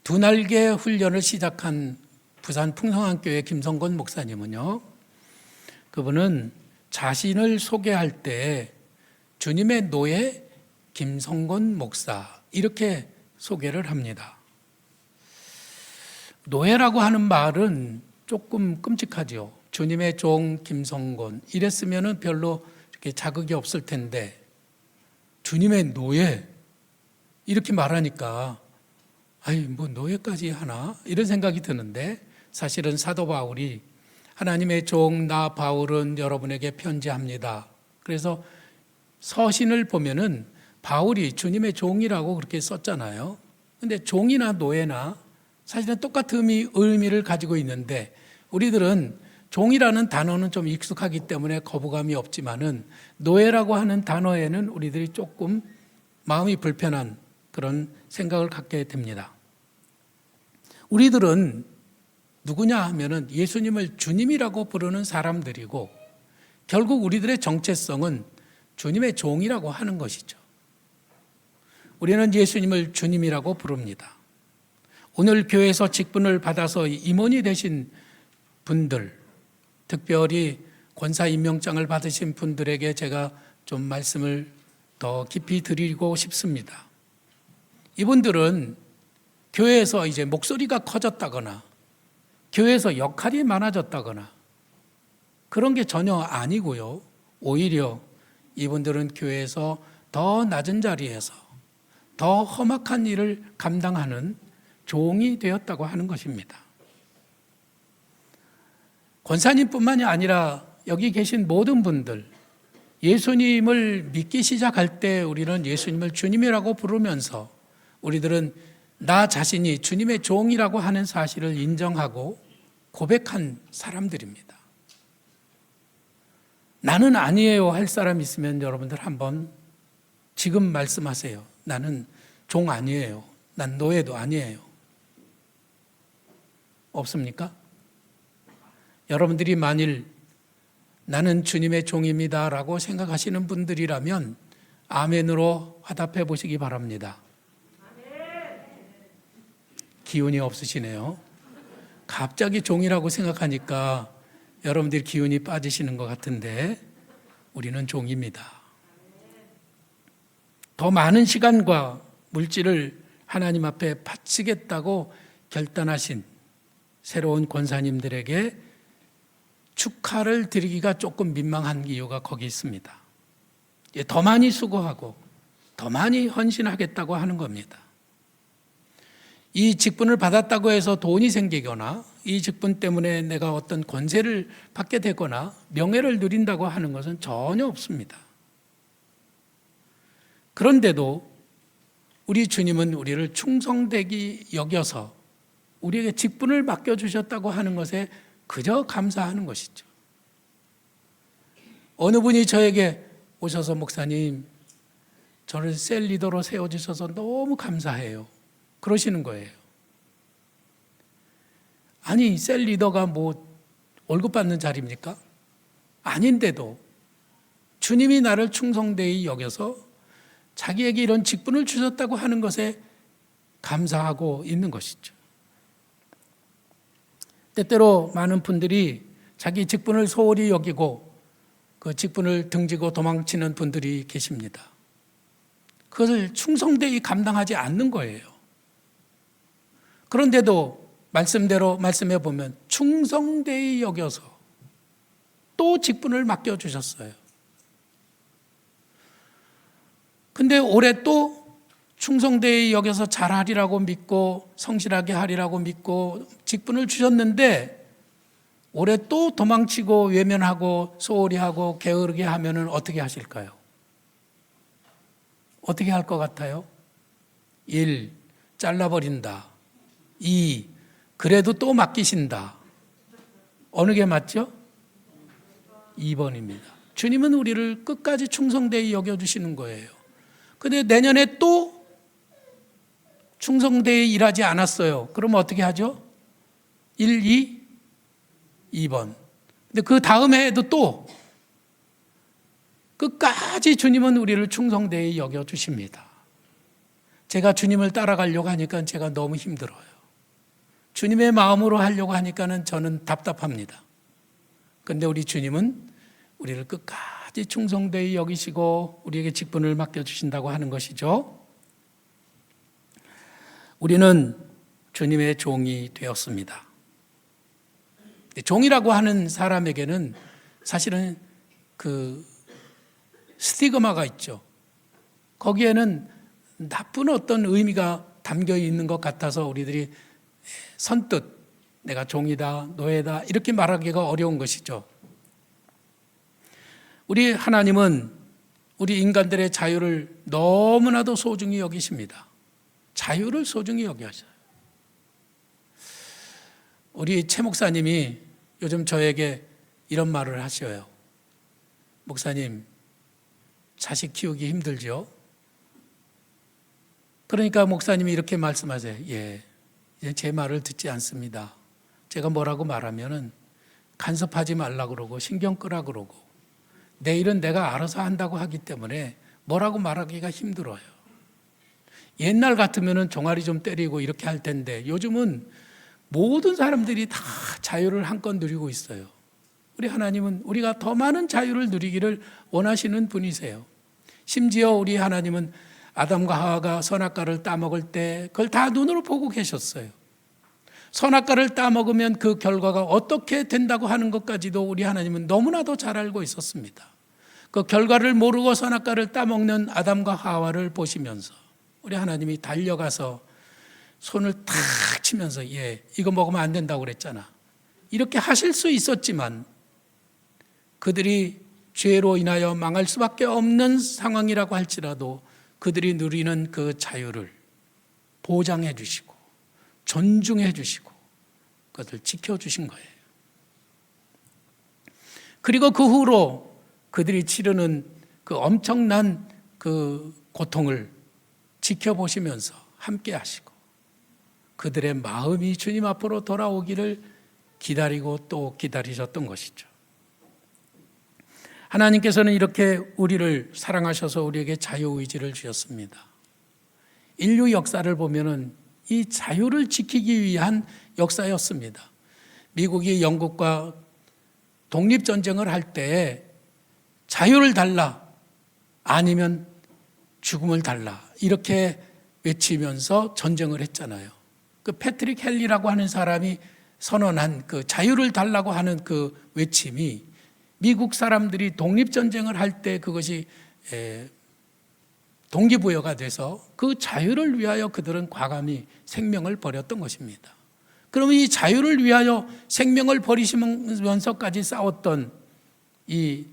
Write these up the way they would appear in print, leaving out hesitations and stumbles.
두 날개 훈련을 시작한 부산 풍성한교회 김성건 목사님은요, 그분은 자신을 소개할 때 주님의 노예 김성건 목사 이렇게 소개를 합니다. 노예라고 하는 말은 조금 끔찍하죠. 주님의 종 김성건 이랬으면 별로 이렇게 자극이 없을 텐데 주님의 노예 이렇게 말하니까 뭐 노예까지 하나 이런 생각이 드는데, 사실은 사도 바울이 하나님의 종 나 바울은 여러분에게 편지합니다. 그래서 서신을 보면은 바울이 주님의 종이라고 그렇게 썼잖아요. 근데 종이나 노예나 사실은 똑같은 의미를 가지고 있는데, 우리들은 종이라는 단어는 좀 익숙하기 때문에 거부감이 없지만은 노예라고 하는 단어에는 우리들이 조금 마음이 불편한 그런 생각을 갖게 됩니다. 우리들은 누구냐 하면은 예수님을 주님이라고 부르는 사람들이고, 결국 우리들의 정체성은 주님의 종이라고 하는 것이죠. 우리는 예수님을 주님이라고 부릅니다. 오늘 교회에서 직분을 받아서 임원이 되신 분들, 특별히 권사 임명장을 받으신 분들에게 제가 좀 말씀을 더 깊이 드리고 싶습니다. 이분들은 교회에서 이제 목소리가 커졌다거나 교회에서 역할이 많아졌다거나 그런 게 전혀 아니고요. 오히려 이분들은 교회에서 더 낮은 자리에서 더 험악한 일을 감당하는 종이 되었다고 하는 것입니다. 권사님뿐만이 아니라 여기 계신 모든 분들, 예수님을 믿기 시작할 때 우리는 예수님을 주님이라고 부르면서 우리들은 나 자신이 주님의 종이라고 하는 사실을 인정하고 고백한 사람들입니다. 나는 아니에요 할 사람 있으면 여러분들 한번 지금 말씀하세요. 나는 종 아니에요. 난 노예도 아니에요. 없습니까? 여러분들이 만일 나는 주님의 종입니다 라고 생각하시는 분들이라면 아멘으로 화답해 보시기 바랍니다. 기운이 없으시네요. 갑자기 종이라고 생각하니까 여러분들이 기운이 빠지시는 것 같은데 우리는 종입니다. 더 많은 시간과 물질을 하나님 앞에 바치겠다고 결단하신 새로운 권사님들에게 축하를 드리기가 조금 민망한 이유가 거기 있습니다. 더 많이 수고하고 더 많이 헌신하겠다고 하는 겁니다. 이 직분을 받았다고 해서 돈이 생기거나 이 직분 때문에 내가 어떤 권세를 받게 되거나 명예를 누린다고 하는 것은 전혀 없습니다. 그런데도 우리 주님은 우리를 충성되게 여겨서 우리에게 직분을 맡겨주셨다고 하는 것에 그저 감사하는 것이죠. 어느 분이 저에게 오셔서 목사님, 저를 셀 리더로 세워주셔서 너무 감사해요. 그러시는 거예요. 아니, 셀 리더가 뭐 월급 받는 자리입니까? 아닌데도 주님이 나를 충성되이 여겨서 자기에게 이런 직분을 주셨다고 하는 것에 감사하고 있는 것이죠. 때때로 많은 분들이 자기 직분을 소홀히 여기고 그 직분을 등지고 도망치는 분들이 계십니다. 그것을 충성되이 감당하지 않는 거예요. 그런데도 말씀대로 말씀해 보면 충성되이 여겨서 또 직분을 맡겨주셨어요. 근데 올해 또 충성되이 여겨서 잘하리라고 믿고 성실하게 하리라고 믿고 직분을 주셨는데 올해 또 도망치고 외면하고 소홀히 하고 게으르게 하면은 어떻게 하실까요? 어떻게 할 것 같아요? 1. 잘라버린다. 2. 그래도 또 맡기신다. 어느 게 맞죠? 2번입니다. 주님은 우리를 끝까지 충성되이 여겨주시는 거예요. 근데 내년에 또 충성되이 일하지 않았어요. 그러면 어떻게 하죠? 1, 2, 2번. 근데 그 다음 해에도 또 끝까지 주님은 우리를 충성되이 여겨주십니다. 제가 주님을 따라가려고 하니까 제가 너무 힘들어요. 주님의 마음으로 하려고 하니까는 저는 답답합니다. 그런데 우리 주님은 우리를 끝까지 충성되이 여기시고 우리에게 직분을 맡겨주신다고 하는 것이죠. 우리는 주님의 종이 되었습니다. 종이라고 하는 사람에게는 사실은 그 스티그마가 있죠. 거기에는 나쁜 어떤 의미가 담겨 있는 것 같아서 우리들이 선뜻 내가 종이다, 노예다 이렇게 말하기가 어려운 것이죠. 우리 하나님은 우리 인간들의 자유를 너무나도 소중히 여기십니다. 자유를 소중히 여기셔요. 우리 최 목사님이 요즘 저에게 이런 말을 하셔요. 목사님, 자식 키우기 힘들죠? 그러니까 목사님이 이렇게 말씀하세요. 예, 이제 제 말을 듣지 않습니다. 제가 뭐라고 말하면은 간섭하지 말라 그러고 신경 끄라 그러고 내일은 내가 알아서 한다고 하기 때문에 뭐라고 말하기가 힘들어요. 옛날 같으면은 종아리 좀 때리고 이렇게 할 텐데 요즘은 모든 사람들이 다 자유를 한껏 누리고 있어요. 우리 하나님은 우리가 더 많은 자유를 누리기를 원하시는 분이세요. 심지어 우리 하나님은 아담과 하와가 선악과를 따먹을 때 그걸 다 눈으로 보고 계셨어요. 선악과를 따먹으면 그 결과가 어떻게 된다고 하는 것까지도 우리 하나님은 너무나도 잘 알고 있었습니다. 그 결과를 모르고 선악과를 따먹는 아담과 하와를 보시면서 우리 하나님이 달려가서 손을 탁 치면서 예, 이거 먹으면 안 된다고 그랬잖아. 이렇게 하실 수 있었지만 그들이 죄로 인하여 망할 수밖에 없는 상황이라고 할지라도 그들이 누리는 그 자유를 보장해 주시고 존중해 주시고 그것을 지켜주신 거예요. 그리고 그 후로 그들이 치르는 그 엄청난 그 고통을 지켜보시면서 함께 하시고 그들의 마음이 주님 앞으로 돌아오기를 기다리고 또 기다리셨던 것이죠. 하나님께서는 이렇게 우리를 사랑하셔서 우리에게 자유의지를 주셨습니다. 인류 역사를 보면은 이 자유를 지키기 위한 역사였습니다. 미국이 영국과 독립전쟁을 할 때 자유를 달라 아니면 죽음을 달라 이렇게 외치면서 전쟁을 했잖아요. 그 패트릭 헨리라고 하는 사람이 선언한 그 자유를 달라고 하는 그 외침이 미국 사람들이 독립전쟁을 할 때 그것이 동기부여가 돼서 그 자유를 위하여 그들은 과감히 생명을 버렸던 것입니다. 그러면 이 자유를 위하여 생명을 버리시면서까지 싸웠던 이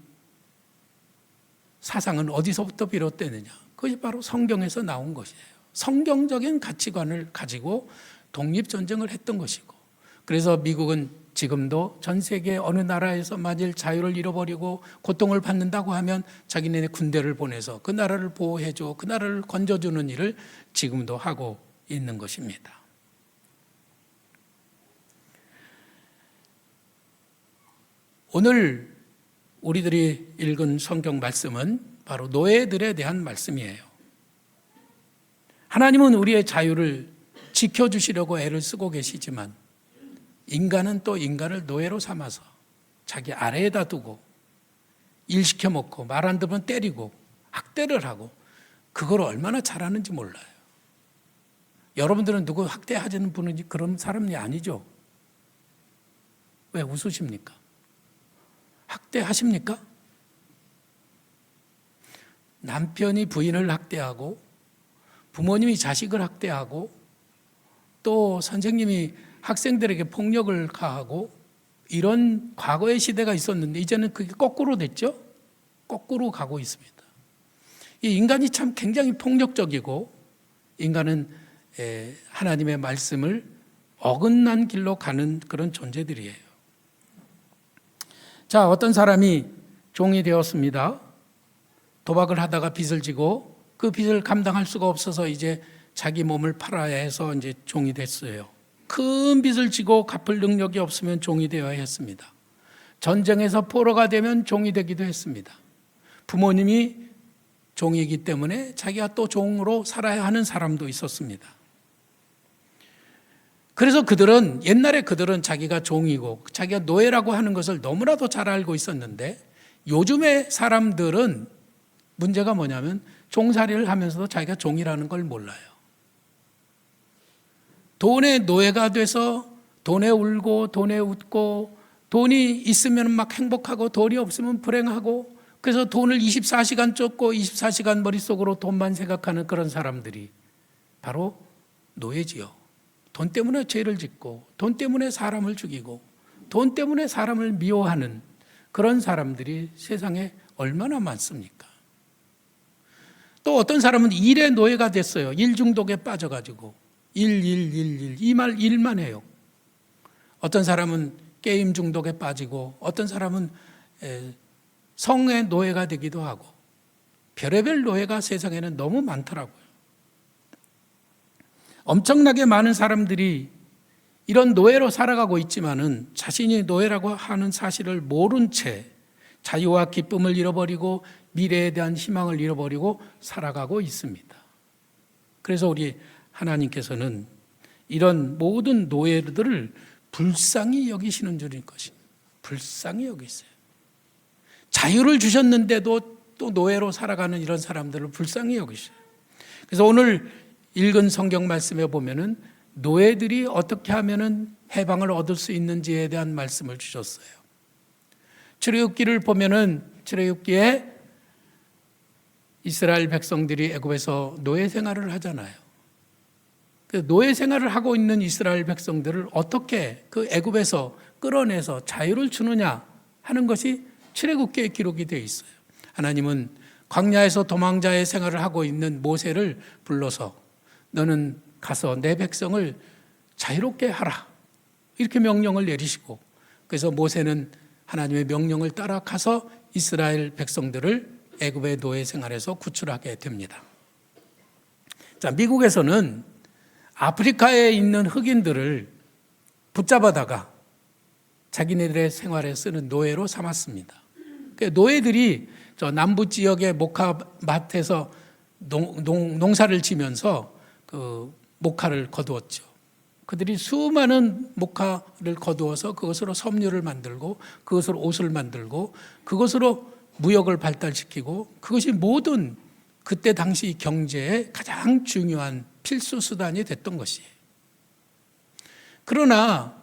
사상은 어디서부터 비롯되느냐? 그것이 바로 성경에서 나온 것이에요. 성경적인 가치관을 가지고 독립전쟁을 했던 것이고 그래서 미국은 지금도 전 세계 어느 나라에서 만일 자유를 잃어버리고 고통을 받는다고 하면 자기네 군대를 보내서 그 나라를 보호해줘 그 나라를 건져주는 일을 지금도 하고 있는 것입니다. 오늘 우리들이 읽은 성경 말씀은 바로 노예들에 대한 말씀이에요. 하나님은 우리의 자유를 지켜주시려고 애를 쓰고 계시지만 인간은 또 인간을 노예로 삼아서 자기 아래에다 두고 일 시켜 먹고 말 안 들으면 때리고 학대를 하고 그걸 얼마나 잘하는지 몰라요. 여러분들은 누구 학대하지는 분은 그런 사람이 아니죠? 왜 웃으십니까? 학대하십니까? 남편이 부인을 학대하고 부모님이 자식을 학대하고 또 선생님이 학생들에게 폭력을 가하고 이런 과거의 시대가 있었는데 이제는 그게 거꾸로 됐죠? 거꾸로 가고 있습니다. 이 인간이 참 굉장히 폭력적이고 인간은 하나님의 말씀을 어긋난 길로 가는 그런 존재들이에요. 자, 어떤 사람이 종이 되었습니다. 도박을 하다가 빚을 지고 그 빚을 감당할 수가 없어서 이제 자기 몸을 팔아야 해서 이제 종이 됐어요. 큰 빚을 지고 갚을 능력이 없으면 종이 되어야 했습니다. 전쟁에서 포로가 되면 종이 되기도 했습니다. 부모님이 종이기 때문에 자기가 또 종으로 살아야 하는 사람도 있었습니다. 그래서 옛날에 그들은 자기가 종이고 자기가 노예라고 하는 것을 너무나도 잘 알고 있었는데, 요즘의 사람들은 문제가 뭐냐면 종살이를 하면서도 자기가 종이라는 걸 몰라요. 돈의 노예가 돼서 돈에 울고 돈에 웃고, 돈이 있으면 막 행복하고 돈이 없으면 불행하고, 그래서 돈을 24시간 쫓고 24시간 머릿속으로 돈만 생각하는 그런 사람들이 바로 노예지요. 돈 때문에 죄를 짓고 돈 때문에 사람을 죽이고 돈 때문에 사람을 미워하는 그런 사람들이 세상에 얼마나 많습니까? 또 어떤 사람은 일의 노예가 됐어요. 일 중독에 빠져가지고 이 말 일만 해요. 어떤 사람은 게임 중독에 빠지고, 어떤 사람은 성의 노예가 되기도 하고, 별의별 노예가 세상에는 너무 많더라고요. 엄청나게 많은 사람들이 이런 노예로 살아가고 있지만은 자신이 노예라고 하는 사실을 모른 채 자유와 기쁨을 잃어버리고 미래에 대한 희망을 잃어버리고 살아가고 있습니다. 그래서 우리 하나님께서는 이런 모든 노예들을 불쌍히 여기시는 줄인 것입니다. 불쌍히 여기세요. 자유를 주셨는데도 또 노예로 살아가는 이런 사람들을 불쌍히 여기셔요. 그래서 오늘 읽은 성경 말씀에 보면은 노예들이 어떻게 하면은 해방을 얻을 수 있는지에 대한 말씀을 주셨어요. 출애굽기를 보면은 출애굽기에 이스라엘 백성들이 애굽에서 노예 생활을 하잖아요. 그 노예 생활을 하고 있는 이스라엘 백성들을 어떻게 그 애굽에서 끌어내서 자유를 주느냐 하는 것이 출애굽기에 기록이 되어 있어요. 하나님은 광야에서 도망자의 생활을 하고 있는 모세를 불러서 너는 가서 내 백성을 자유롭게 하라, 이렇게 명령을 내리시고, 그래서 모세는 하나님의 명령을 따라 가서 이스라엘 백성들을 애굽의 노예 생활에서 구출하게 됩니다. 자, 미국에서는 아프리카에 있는 흑인들을 붙잡아다가 자기네들의 생활에 쓰는 노예로 삼았습니다. 노예들이 저 남부 지역의 목화밭에서 농사를 지면서 그 목화를 거두었죠. 그들이 수많은 목화를 거두어서 그것으로 섬유를 만들고 그것으로 옷을 만들고 그것으로 무역을 발달시키고, 그것이 모든 그때 당시 경제의 가장 중요한 필수 수단이 됐던 것이에요. 그러나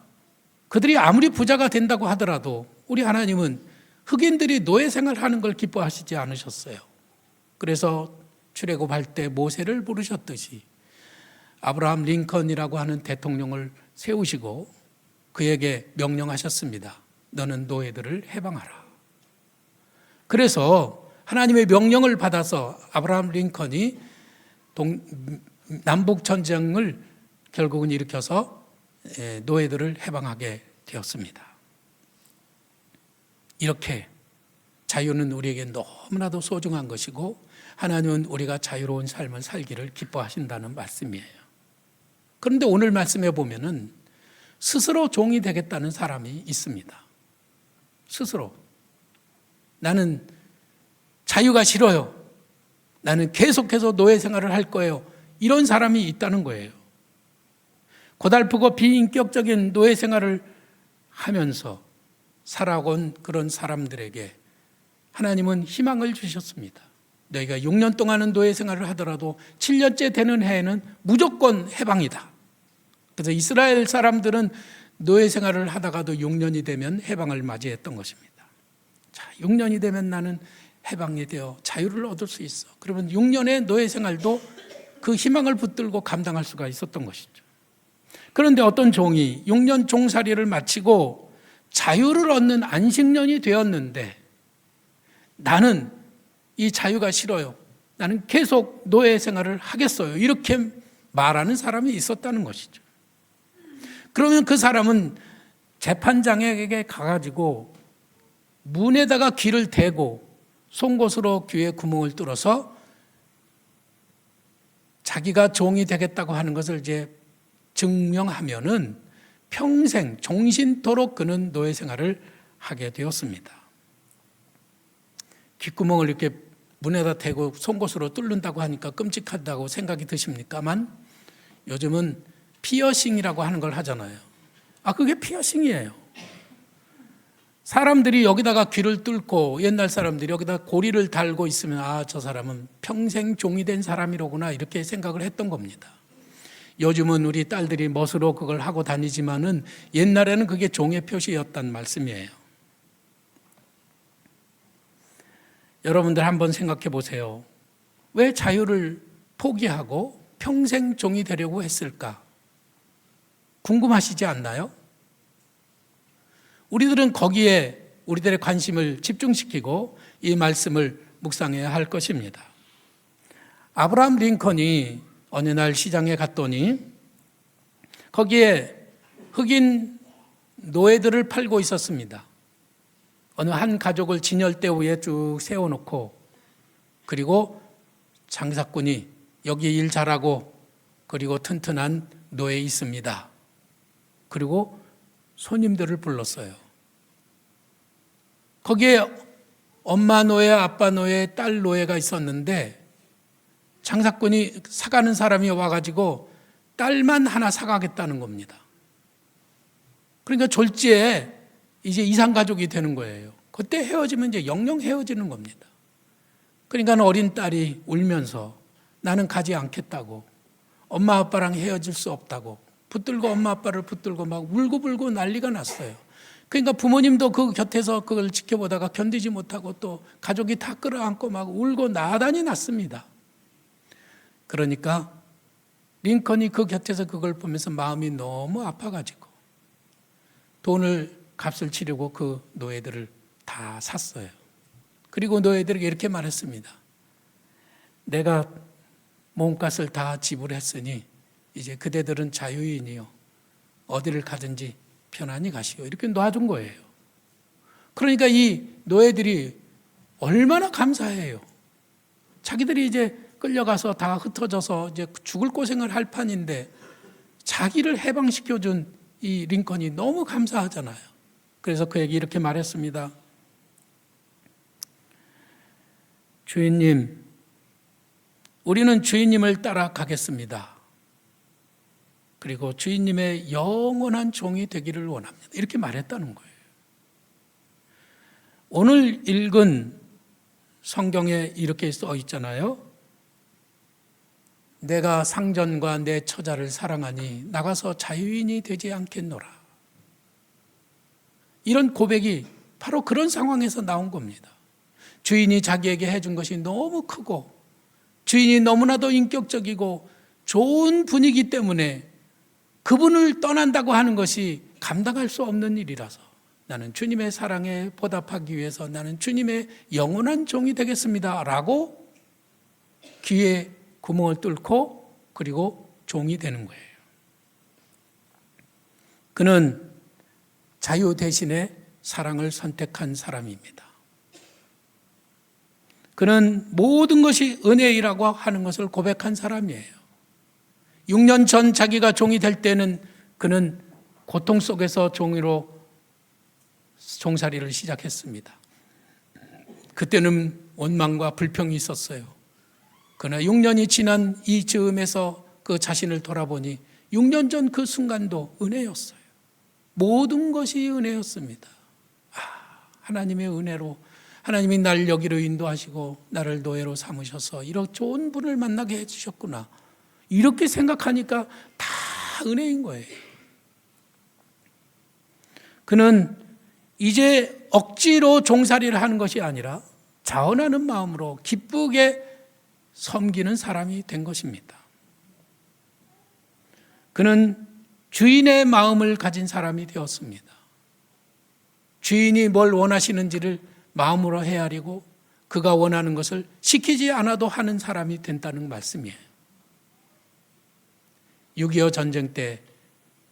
그들이 아무리 부자가 된다고 하더라도 우리 하나님은 흑인들이 노예 생활하는 걸 기뻐하시지 않으셨어요. 그래서 출애굽할 때 모세를 부르셨듯이 아브라함 링컨이라고 하는 대통령을 세우시고 그에게 명령하셨습니다. 너는 노예들을 해방하라. 그래서 하나님의 명령을 받아서 아브라함 링컨이 남북 전쟁을 결국은 일으켜서 노예들을 해방하게 되었습니다. 이렇게 자유는 우리에게 너무나도 소중한 것이고 하나님은 우리가 자유로운 삶을 살기를 기뻐하신다는 말씀이에요. 그런데 오늘 말씀에 보면은 스스로 종이 되겠다는 사람이 있습니다. 스스로 나는 자유가 싫어요. 나는 계속해서 노예 생활을 할 거예요. 이런 사람이 있다는 거예요. 고달프고 비인격적인 노예 생활을 하면서 살아온 그런 사람들에게 하나님은 희망을 주셨습니다. 너희가 6년 동안은 노예 생활을 하더라도 7년째 되는 해에는 무조건 해방이다. 그래서 이스라엘 사람들은 노예 생활을 하다가도 6년이 되면 해방을 맞이했던 것입니다. 자, 6년이 되면 나는 해방이 되어 자유를 얻을 수 있어. 그러면 6년의 노예 생활도 그 희망을 붙들고 감당할 수가 있었던 것이죠. 그런데 어떤 종이 6년 종살이를 마치고 자유를 얻는 안식년이 되었는데 나는 이 자유가 싫어요. 나는 계속 노예 생활을 하겠어요. 이렇게 말하는 사람이 있었다는 것이죠. 그러면 그 사람은 재판장에게 가가지고 문에다가 귀를 대고 송곳으로 귀에 구멍을 뚫어서 자기가 종이 되겠다고 하는 것을 이제 증명하면은 평생 종신토록 그는 노예 생활을 하게 되었습니다. 귓구멍을 이렇게 문에다 대고 송곳으로 뚫는다고 하니까 끔찍하다고 생각이 드십니까만 요즘은 피어싱이라고 하는 걸 하잖아요. 그게 피어싱이에요. 사람들이 여기다가 귀를 뚫고 옛날 사람들이 여기다 고리를 달고 있으면 저 사람은 평생 종이 된 사람이로구나 이렇게 생각을 했던 겁니다. 요즘은 우리 딸들이 멋으로 그걸 하고 다니지만은 옛날에는 그게 종의 표시였단 말씀이에요. 여러분들 한번 생각해 보세요. 왜 자유를 포기하고 평생 종이 되려고 했을까? 궁금하시지 않나요? 우리들은 거기에 우리들의 관심을 집중시키고 이 말씀을 묵상해야 할 것입니다. 아브라함 링컨이 어느 날 시장에 갔더니 거기에 흑인 노예들을 팔고 있었습니다. 어느 한 가족을 진열대 위에 쭉 세워놓고 그리고 장사꾼이 여기 일 잘하고 그리고 튼튼한 노예 있습니다. 그리고 손님들을 불렀어요. 거기에 엄마 노예, 아빠 노예, 딸 노예가 있었는데 장사꾼이 사가는 사람이 와가지고 딸만 하나 사가겠다는 겁니다. 그러니까 졸지에 이제 이상가족이 되는 거예요. 그때 헤어지면 이제 영영 헤어지는 겁니다. 그러니까 어린 딸이 울면서 나는 가지 않겠다고, 엄마 아빠랑 헤어질 수 없다고 붙들고 엄마 아빠를 붙들고 막 울고불고 난리가 났어요. 그러니까 부모님도 그 곁에서 그걸 지켜보다가 견디지 못하고 또 가족이 다 끌어안고 막 울고 나단이 났습니다. 그러니까 링컨이 그 곁에서 그걸 보면서 마음이 너무 아파가지고 값을 치르고 그 노예들을 다 샀어요. 그리고 노예들에게 이렇게 말했습니다. 내가 몸값을 다 지불했으니 이제 그대들은 자유인이요. 어디를 가든지 편안히 가시오. 이렇게 놔준 거예요. 그러니까 이 노예들이 얼마나 감사해요. 자기들이 이제 끌려가서 다 흩어져서 이제 죽을 고생을 할 판인데 자기를 해방시켜준 이 링컨이 너무 감사하잖아요. 그래서 그에게 이렇게 말했습니다. 주인님, 우리는 주인님을 따라가겠습니다. 그리고 주인님의 영원한 종이 되기를 원합니다. 이렇게 말했다는 거예요. 오늘 읽은 성경에 이렇게 써 있잖아요. 내가 상전과 내 처자를 사랑하니 나가서 자유인이 되지 않겠노라. 이런 고백이 바로 그런 상황에서 나온 겁니다. 주인이 자기에게 해준 것이 너무 크고 주인이 너무나도 인격적이고 좋은 분이기 때문에 그분을 떠난다고 하는 것이 감당할 수 없는 일이라서 나는 주님의 사랑에 보답하기 위해서 나는 주님의 영원한 종이 되겠습니다 라고 귀에 구멍을 뚫고 그리고 종이 되는 거예요. 그는 자유 대신에 사랑을 선택한 사람입니다. 그는 모든 것이 은혜이라고 하는 것을 고백한 사람이에요. 6년 전 자기가 종이 될 때는 그는 고통 속에서 종이로 종살이를 시작했습니다. 그때는 원망과 불평이 있었어요. 그러나 6년이 지난 이 즈음에서 그 자신을 돌아보니 6년 전 그 순간도 은혜였어요. 모든 것이 은혜였습니다. 하나님의 은혜로 하나님이 날 여기로 인도하시고 나를 노예로 삼으셔서 이렇게 좋은 분을 만나게 해주셨구나. 이렇게 생각하니까 다 은혜인 거예요. 그는 이제 억지로 종살이를 하는 것이 아니라 자원하는 마음으로 기쁘게 섬기는 사람이 된 것입니다. 그는 주인의 마음을 가진 사람이 되었습니다. 주인이 뭘 원하시는지를 마음으로 헤아리고 그가 원하는 것을 시키지 않아도 하는 사람이 된다는 말씀이에요. 6.25 전쟁 때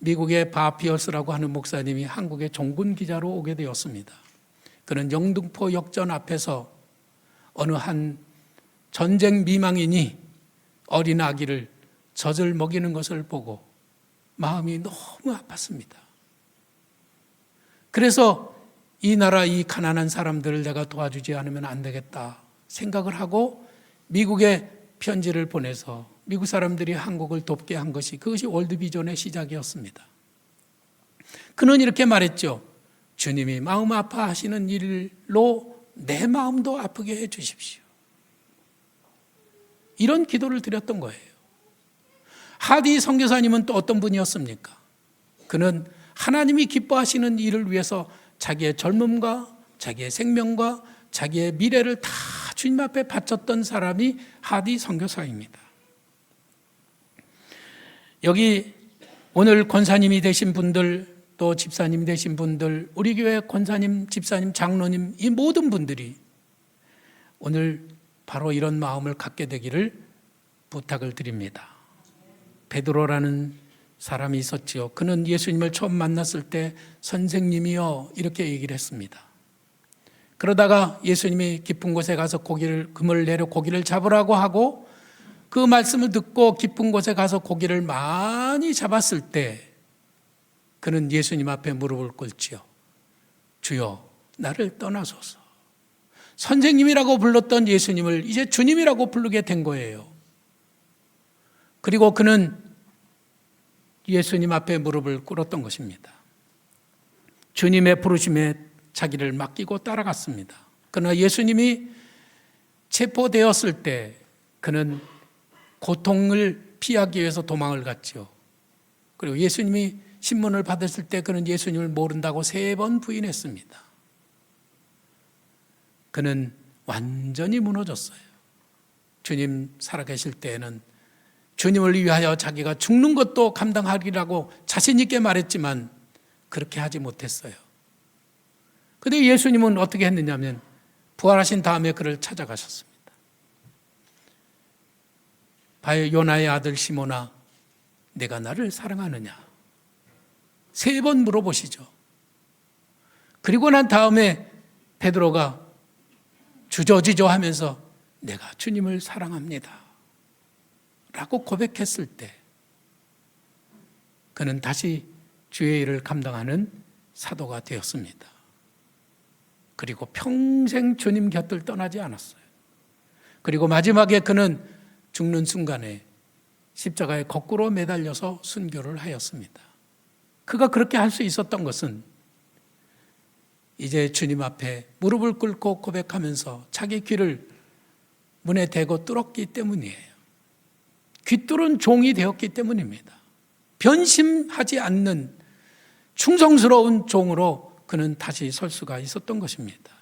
미국의 바피어스라고 하는 목사님이 한국의 종군 기자로 오게 되었습니다. 그는 영등포 역전 앞에서 어느 한 전쟁 미망인이 어린 아기를 젖을 먹이는 것을 보고 마음이 너무 아팠습니다. 그래서 이 나라 이 가난한 사람들을 내가 도와주지 않으면 안 되겠다 생각을 하고 미국에 편지를 보내서 미국 사람들이 한국을 돕게 한 것이 그것이 월드비전의 시작이었습니다. 그는 이렇게 말했죠. 주님이 마음 아파하시는 일로 내 마음도 아프게 해 주십시오. 이런 기도를 드렸던 거예요. 하디 선교사님은 또 어떤 분이었습니까? 그는 하나님이 기뻐하시는 일을 위해서 자기의 젊음과 자기의 생명과 자기의 미래를 다 주님 앞에 바쳤던 사람이 하디 선교사입니다. 여기 오늘 권사님이 되신 분들, 또 집사님 되신 분들, 우리 교회 권사님, 집사님, 장로님, 이 모든 분들이 오늘 바로 이런 마음을 갖게 되기를 부탁을 드립니다. 베드로라는 사람이 있었지요. 그는 예수님을 처음 만났을 때 선생님이여 이렇게 얘기를 했습니다. 그러다가 예수님이 깊은 곳에 가서 그물 내려 고기를 잡으라고 하고 그 말씀을 듣고 깊은 곳에 가서 고기를 많이 잡았을 때 그는 예수님 앞에 무릎을 꿇지요. 주여 나를 떠나소서. 선생님이라고 불렀던 예수님을 이제 주님이라고 부르게 된 거예요. 그리고 그는 예수님 앞에 무릎을 꿇었던 것입니다. 주님의 부르심에 자기를 맡기고 따라갔습니다. 그러나 예수님이 체포되었을 때 그는 고통을 피하기 위해서 도망을 갔죠. 그리고 예수님이 신문을 받았을 때 그는 예수님을 모른다고 3번 부인했습니다. 그는 완전히 무너졌어요. 주님 살아계실 때에는 주님을 위하여 자기가 죽는 것도 감당하리라고 자신 있게 말했지만 그렇게 하지 못했어요. 그런데 예수님은 어떻게 했느냐면 부활하신 다음에 그를 찾아가셨습니다. 바요 요나의 아들 시몬아 내가 나를 사랑하느냐 3번 물어보시죠. 그리고 난 다음에 베드로가 주저지저 하면서 내가 주님을 사랑합니다 라고 고백했을 때 그는 다시 주의 일을 감당하는 사도가 되었습니다. 그리고 평생 주님 곁을 떠나지 않았어요. 그리고 마지막에 그는 죽는 순간에 십자가에 거꾸로 매달려서 순교를 하였습니다. 그가 그렇게 할 수 있었던 것은 이제 주님 앞에 무릎을 꿇고 고백하면서 자기 귀를 문에 대고 뚫었기 때문이에요. 귀뚫은 종이 되었기 때문입니다. 변심하지 않는 충성스러운 종으로 그는 다시 설 수가 있었던 것입니다.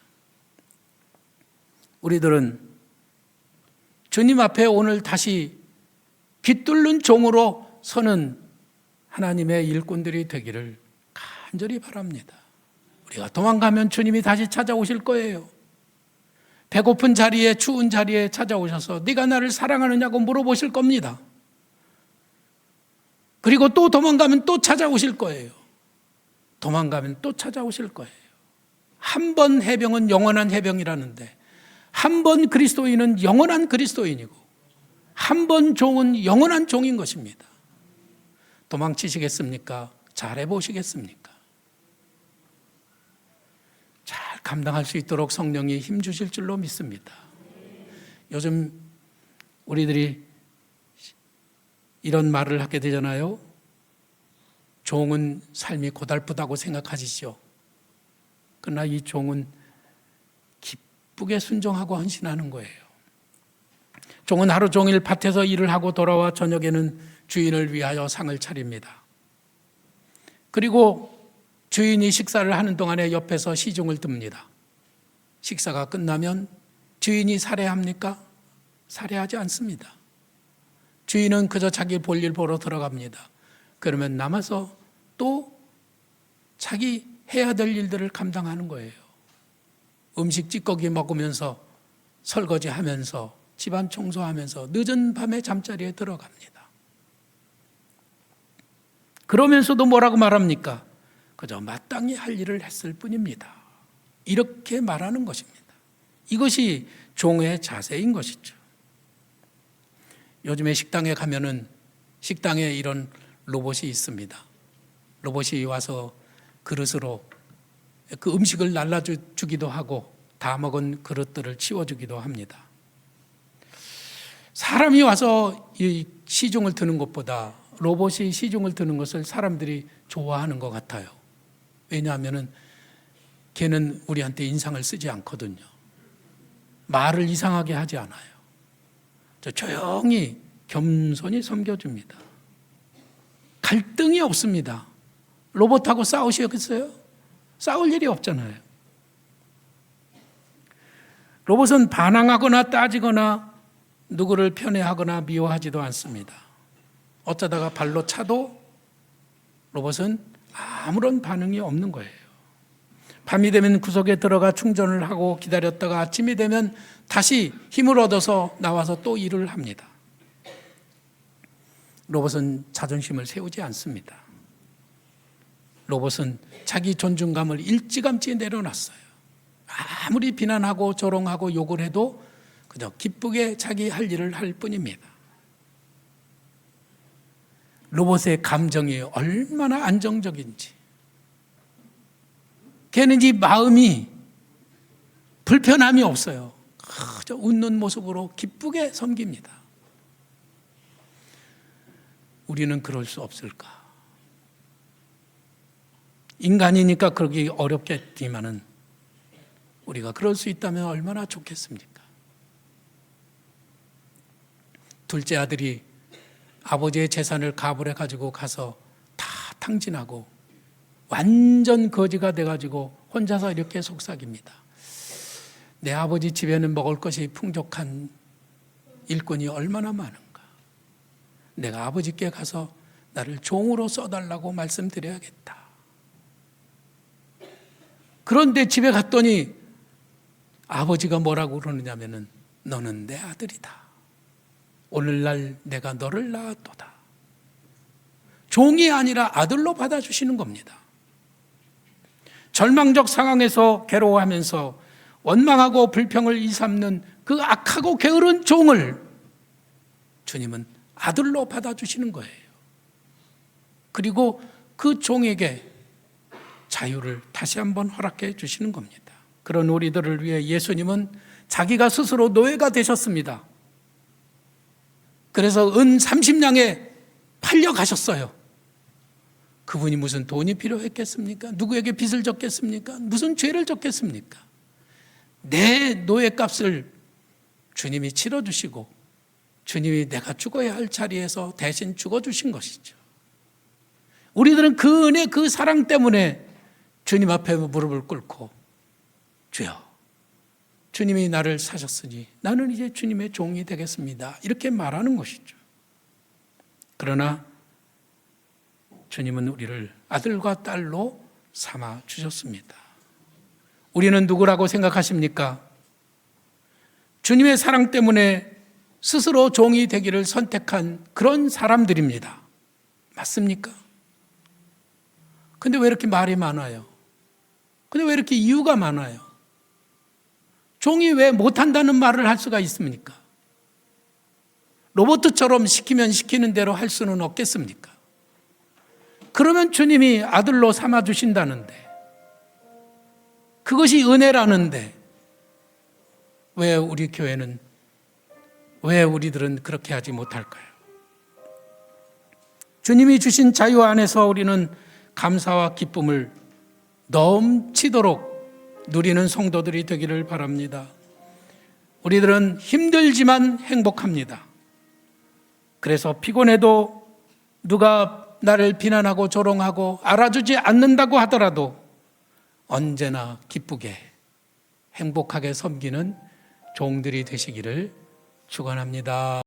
우리들은 주님 앞에 오늘 다시 귀뚫는 종으로 서는 하나님의 일꾼들이 되기를 간절히 바랍니다. 우리가 도망가면 주님이 다시 찾아오실 거예요. 배고픈 자리에 추운 자리에 찾아오셔서 네가 나를 사랑하느냐고 물어보실 겁니다. 그리고 또 도망가면 또 찾아오실 거예요. 도망가면 또 찾아오실 거예요. 한 번 해병은 영원한 해병이라는데 한 번 그리스도인은 영원한 그리스도인이고 한 번 종은 영원한 종인 것입니다. 도망치시겠습니까? 잘해보시겠습니까? 잘 감당할 수 있도록 성령이 힘주실 줄로 믿습니다. 요즘 우리들이 이런 말을 하게 되잖아요. 종은 삶이 고달프다고 생각하시죠. 그러나 이 종은 기쁘게 순종하고 헌신하는 거예요. 종은 하루 종일 밭에서 일을 하고 돌아와 저녁에는 주인을 위하여 상을 차립니다. 그리고 주인이 식사를 하는 동안에 옆에서 시중을 듭니다. 식사가 끝나면 주인이 살해합니까? 살해하지 않습니다. 주인은 그저 자기 볼일 보러 들어갑니다. 그러면 남아서 또 자기 해야 될 일들을 감당하는 거예요. 음식 찌꺼기 먹으면서 설거지하면서 집안 청소하면서 늦은 밤에 잠자리에 들어갑니다. 그러면서도 뭐라고 말합니까? 그저 마땅히 할 일을 했을 뿐입니다. 이렇게 말하는 것입니다. 이것이 종의 자세인 것이죠. 요즘에 식당에 가면은 식당에 이런 로봇이 있습니다. 로봇이 와서 그릇으로 그 음식을 날라주기도 하고 다 먹은 그릇들을 치워주기도 합니다. 사람이 와서 이 시중을 드는 것보다 로봇이 시중을 드는 것을 사람들이 좋아하는 것 같아요. 왜냐하면 걔는 우리한테 인상을 쓰지 않거든요. 말을 이상하게 하지 않아요. 조용히 겸손히 섬겨줍니다. 갈등이 없습니다. 로봇하고 싸우시겠어요? 싸울 일이 없잖아요. 로봇은 반항하거나 따지거나 누구를 편애하거나 미워하지도 않습니다. 어쩌다가 발로 차도 로봇은 아무런 반응이 없는 거예요. 밤이 되면 구석에 들어가 충전을 하고 기다렸다가 아침이 되면 다시 힘을 얻어서 나와서 또 일을 합니다. 로봇은 자존심을 세우지 않습니다. 로봇은 자기 존중감을 일찌감치 내려놨어요. 아무리 비난하고 조롱하고 욕을 해도 그저 기쁘게 자기 할 일을 할 뿐입니다. 로봇의 감정이 얼마나 안정적인지, 걔는 이 마음이 불편함이 없어요. 그저 웃는 모습으로 기쁘게 섬깁니다. 우리는 그럴 수 없을까? 인간이니까 그러기 어렵겠지만은 우리가 그럴 수 있다면 얼마나 좋겠습니까? 둘째 아들이 아버지의 재산을 가불해 가지고 가서 다 탕진하고 완전 거지가 돼가지고 혼자서 이렇게 속삭입니다. 내 아버지 집에는 먹을 것이 풍족한 일꾼이 얼마나 많은가. 내가 아버지께 가서 나를 종으로 써달라고 말씀드려야겠다. 그런데 집에 갔더니 아버지가 뭐라고 그러느냐면은 너는 내 아들이다. 오늘날 내가 너를 낳았도다. 종이 아니라 아들로 받아주시는 겁니다. 절망적 상황에서 괴로워하면서 원망하고 불평을 일삼는 그 악하고 게으른 종을 주님은 아들로 받아주시는 거예요. 그리고 그 종에게 자유를 다시 한번 허락해 주시는 겁니다. 그런 우리들을 위해 예수님은 자기가 스스로 노예가 되셨습니다. 그래서 은 30냥에 팔려 가셨어요. 그분이 무슨 돈이 필요했겠습니까? 누구에게 빚을 졌겠습니까? 무슨 죄를 졌겠습니까? 내 노예값을 주님이 치러주시고 주님이 내가 죽어야 할 자리에서 대신 죽어주신 것이죠. 우리들은 그 은혜, 그 사랑 때문에 주님 앞에 무릎을 꿇고 주여, 주님이 나를 사셨으니 나는 이제 주님의 종이 되겠습니다. 이렇게 말하는 것이죠. 그러나 주님은 우리를 아들과 딸로 삼아 주셨습니다. 우리는 누구라고 생각하십니까? 주님의 사랑 때문에 스스로 종이 되기를 선택한 그런 사람들입니다. 맞습니까? 근데 왜 이렇게 말이 많아요? 근데 왜 이렇게 이유가 많아요? 종이 왜 못한다는 말을 할 수가 있습니까? 로봇처럼 시키면 시키는 대로 할 수는 없겠습니까? 그러면 주님이 아들로 삼아주신다는데, 그것이 은혜라는데 왜 우리 교회는, 왜 우리들은 그렇게 하지 못할까요? 주님이 주신 자유 안에서 우리는 감사와 기쁨을 넘치도록 누리는 성도들이 되기를 바랍니다. 우리들은 힘들지만 행복합니다. 그래서 피곤해도 누가 나를 비난하고 조롱하고 알아주지 않는다고 하더라도 언제나 기쁘게 행복하게 섬기는 종들이 되시기를 축원합니다.